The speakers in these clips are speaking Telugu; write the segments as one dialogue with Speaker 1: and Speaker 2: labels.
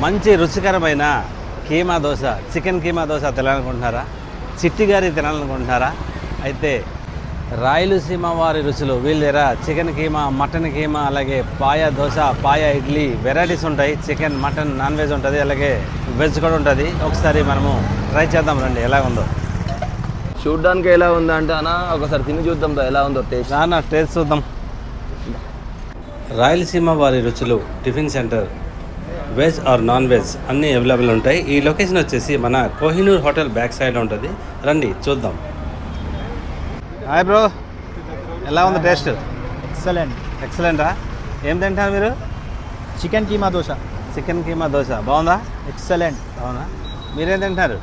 Speaker 1: మంచి రుచికరమైన కీమా దోశ, చికెన్ కీమా దోశ తినాలనుకుంటున్నారా? చిట్టి గారి తినాలనుకుంటున్నారా? అయితే రాయలసీమ వారి రుచులు వీళ్ళ చికెన్ కీమా, మటన్ కీమా, అలాగే పాయ దోశ, పాయ ఇడ్లీ వెరైటీస్ ఉంటాయి. చికెన్, మటన్, నాన్ వెజ్ ఉంటుంది, అలాగే వెజ్ కూడా ఉంటుంది. ఒకసారి మనము ట్రై చేద్దాం రండి, ఎలా ఉందో.
Speaker 2: చూడ్డానికి ఎలా ఉందా అంటే అన్న ఒకసారి తిని చూద్దాం ఎలా ఉందో టేస్ట్.
Speaker 1: నా టేస్ట్ చూద్దాం. రాయలసీమ వారి రుచులు tiffin centre, veg or non veg అన్నీ అవైలబుల్ ఉంటాయి. ఈ లొకేషన్ వచ్చేసి మన కోహినూర్ హోటల్ బ్యాక్ సైడ్ ఉంటుంది. రండి చూద్దాం. హాయ్ బ్రో, ఎలా ఉంది టేస్ట్? ఎక్సలెంటా? ఏం తింటారు మీరు?
Speaker 3: చికెన్ కీమా దోశ.
Speaker 1: చికెన్ కీమా దోశ బాగుందా?
Speaker 3: ఎక్సలెంట్.
Speaker 1: అవునా? మీరేం తింటారు?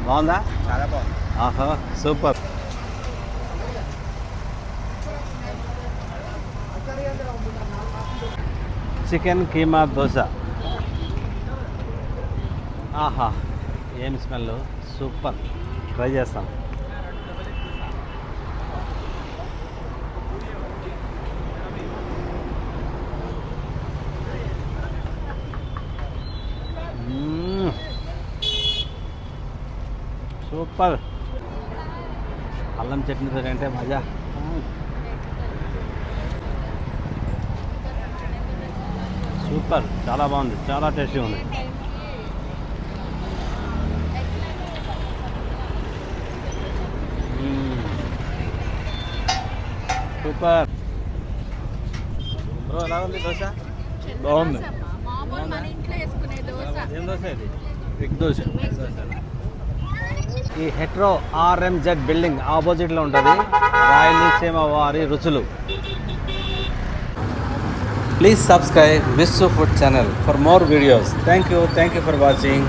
Speaker 1: బాగుందా?
Speaker 3: చాలా బాగుంది.
Speaker 1: ఆహా, సూపర్. చికెన్ కీమా దోశ. ఆహా, ఏం స్మెల్, సూపర్. ట్రై చేస్తాం. సూపర్. అల్లం చట్నీతో అంటే మజా. సూపర్, చాలా బాగుంది, చాలా టేస్టీ ఉంది. సూపర్ బ్రో, ఎలా ఉంది దోశ?
Speaker 3: బాగుంది.
Speaker 1: ఏం దోశ ఇది? ఎగ్ దోశ. ఈ హెట్రో ఆర్ఎంజెడ్ బిల్డింగ్ ఆపోజిట్లో ఉంటుంది రాయలసీమ వారి రుచులు. ప్లీజ్ సబ్స్క్రైబ్ విశ్వ food channel for more videos. Thank you for watching.